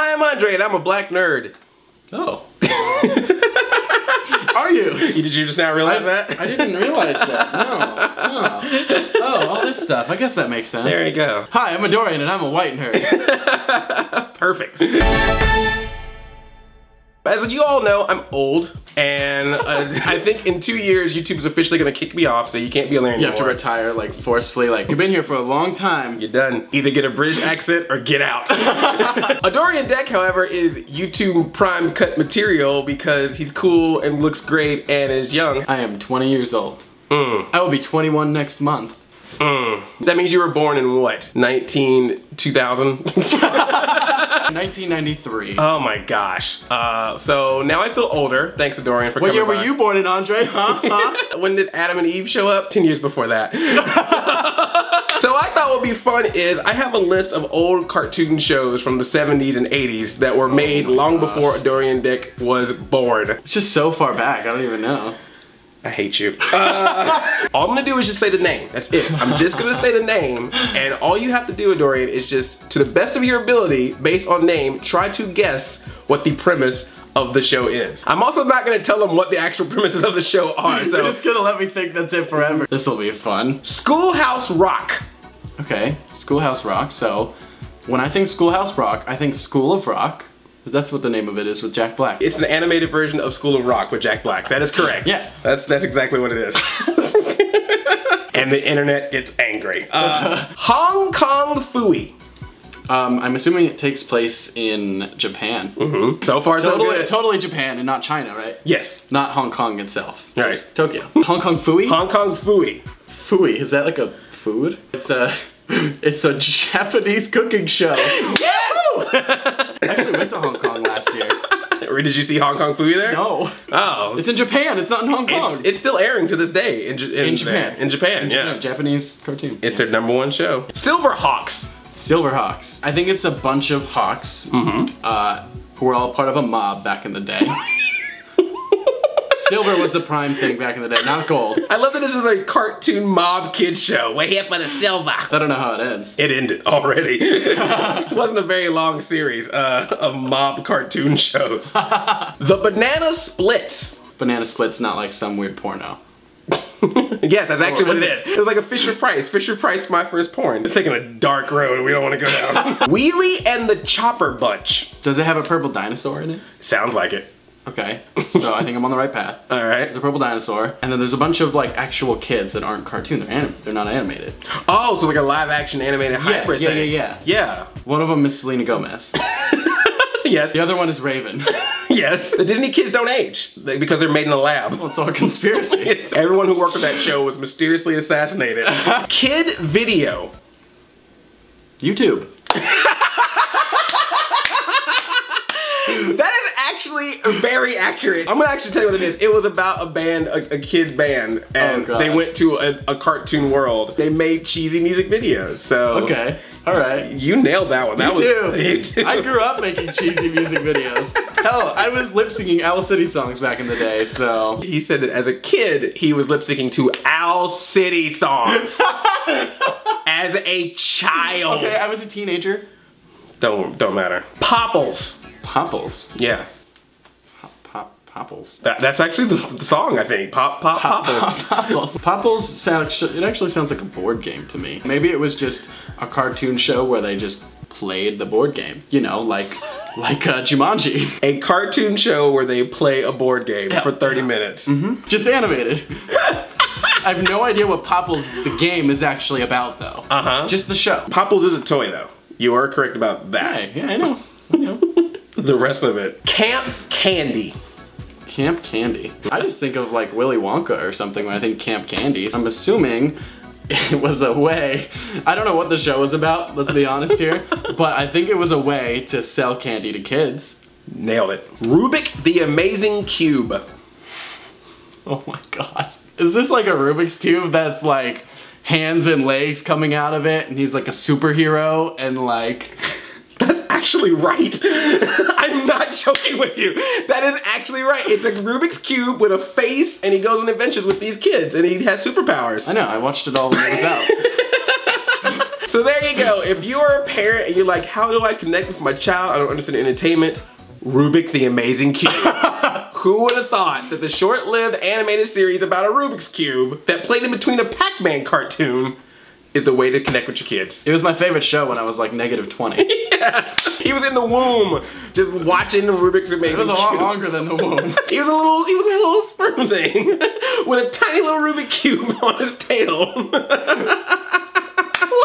Hi, I'm Andre, and I'm a black nerd. Oh. Are you? Did you just now realize that? I didn't realize that. No. Oh, all this stuff. I guess that makes sense. There you go. Hi, I'm Adorian, and I'm a white nerd. Perfect. As you all know, I'm old, and I think in 2 years, YouTube's officially gonna kick me off, so you can't be on there anymore. You have to retire, like, forcefully. Like, you've been here for a long time. You're done. Either get a British accent or get out. Adorian Deck, however, is YouTube prime cut material because he's cool and looks great and is young. I am 20 years old. I will be 21 next month. That means you were born in what? 2000? 1993. Oh my gosh. So now I feel older. Thanks, Adorian, for coming by. What year were you born in, Andre? Huh? When did Adam and Eve show up? 10 years before that. So I thought what would be fun is I have a list of old cartoon shows from the 70s and 80s that were made long before Adorian Deck was born. It's just so far back, I don't even know. I hate you. All I'm gonna do is just say the name. That's it. I'm just gonna say the name, and all you have to do, Adorian, is just, to the best of your ability, based on name, try to guess what the premise of the show is. I'm also not gonna tell them what the actual premises of the show are, so. You're just gonna let me think that's it forever. This'll be fun. Schoolhouse Rock. Okay, Schoolhouse Rock. So, when I think Schoolhouse Rock, I think School of Rock. That's what the name of it is with Jack Black. It's an animated version of School of Rock with Jack Black. That is correct. Yeah. That's exactly what it is. And the internet gets angry. Hong Kong Phooey. I'm assuming it takes place in Japan. So far, so good. Totally Japan and not China, right? Yes. Not Hong Kong itself. Right. Just Tokyo. Hong Kong Phooey? Hong Kong Phooey. Phooey, is that like a food? It's a Japanese cooking show. Yes! I actually went to Hong Kong last year. Or did you see Hong Kong Phooey there? No. Oh. It's in Japan, it's not in Hong Kong. It's still airing to this day in Japan. In Japan, yeah. Japanese cartoon. It's their #1 show. Silverhawks. Silverhawks. I think it's a bunch of hawks who were all part of a mob back in the day. Silver was the prime thing back in the day, not gold. I love that this is a cartoon mob kid show. We're here for the silver. I don't know how it ends. It ended already. It wasn't a very long series of mob cartoon shows. The Banana Splits. Banana Splits, not like some weird porno. Yes, that's actually what it is. It was like a Fisher Price. Fisher Price, My First Porn. It's taking a dark road we don't want to go down. Wheelie and the Chopper Bunch. Does it have a purple dinosaur in it? Sounds like it. Okay, so I think I'm on the right path. All right. There's a purple dinosaur, and then there's a bunch of like actual kids that aren't cartoon. They're not animated. Oh, so like a live action animated hybrid thing. Yeah. One of them is Selena Gomez. Yes. The other one is Raven. Yes. The Disney kids don't age because they're made in a lab. Well, it's all a conspiracy. Everyone who worked with that show was mysteriously assassinated. Kid Video. YouTube. That is actually very accurate. I'm gonna actually tell you what it is. It was about a band, a kid's band, and they went to a cartoon world. They made cheesy music videos, so. Okay, all right. You nailed that one. You too. I grew up making cheesy music videos. Hell, I was lip syncing Owl City songs back in the day, so. He said that as a kid, he was lip syncing to Owl City songs. As a child. Okay, I was a teenager. Don't matter. Popples. Popples? Yeah. Popples. That's actually the song, I think. Popples. Popples. Popples, it actually sounds like a board game to me. Maybe it was just a cartoon show where they just played the board game. You know, like Jumanji. A cartoon show where they play a board game for 30 minutes. Just animated. I have no idea what Popples, the game, is actually about, though. Just the show. Popples is a toy, though. You are correct about that. Yeah, I know. I know. The rest of it. Camp Candy. Camp Candy. I just think of like Willy Wonka or something when I think Camp Candy. I'm assuming it was a way, I don't know what the show was about, let's be honest here, but I think it was a way to sell candy to kids. Nailed it. Rubik the Amazing Cube. Oh my god. Is this like a Rubik's Cube that's like hands and legs coming out of it and he's like a superhero and like... That's actually right. I'm not joking with you. That is actually right. It's a Rubik's Cube with a face and he goes on adventures with these kids and he has superpowers. I know, I watched it all when it was out. So there you go. If you are a parent and you're like, how do I connect with my child? I don't understand entertainment. Rubik the Amazing Cube. Who would have thought that the short-lived animated series about a Rubik's Cube that played in between a Pac-Man cartoon is the way to connect with your kids? It was my favorite show when I was like -20. Yes! He was in the womb just watching the Rubik's Amazing Cube. It was a lot longer than the womb. He was a little sperm thing with a tiny little Rubik Cube on his tail.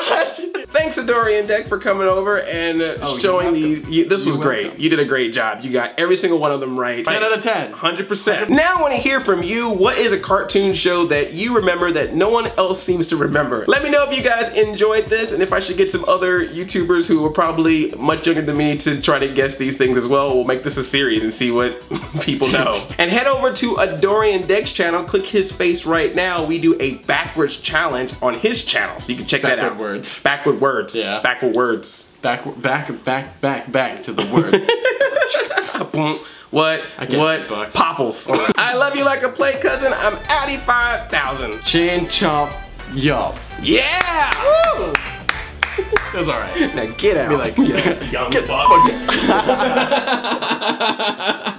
What? Thanks, Adorian Deck, for coming over and showing these. This was great. Welcome. You did a great job. You got every single one of them right. 10 out of 10. 100%. Now I want to hear from you. What is a cartoon show that you remember that no one else seems to remember? Let me know if you guys enjoyed this and if I should get some other YouTubers who are probably much younger than me to try to guess these things as well. We'll make this a series and see what people know. And head over to Adorian Deck's channel. Click his face right now. We do a backwards challenge on his channel, so you can check that out. Words. Backward words. Yeah. Backward words. Back to the word. What? What? Bucks. Popples. I love you like a play cousin. I'm Addy 5000. Chin chomp yup. Yeah! Woo! It was alright. Now get out. Be like, young get buck.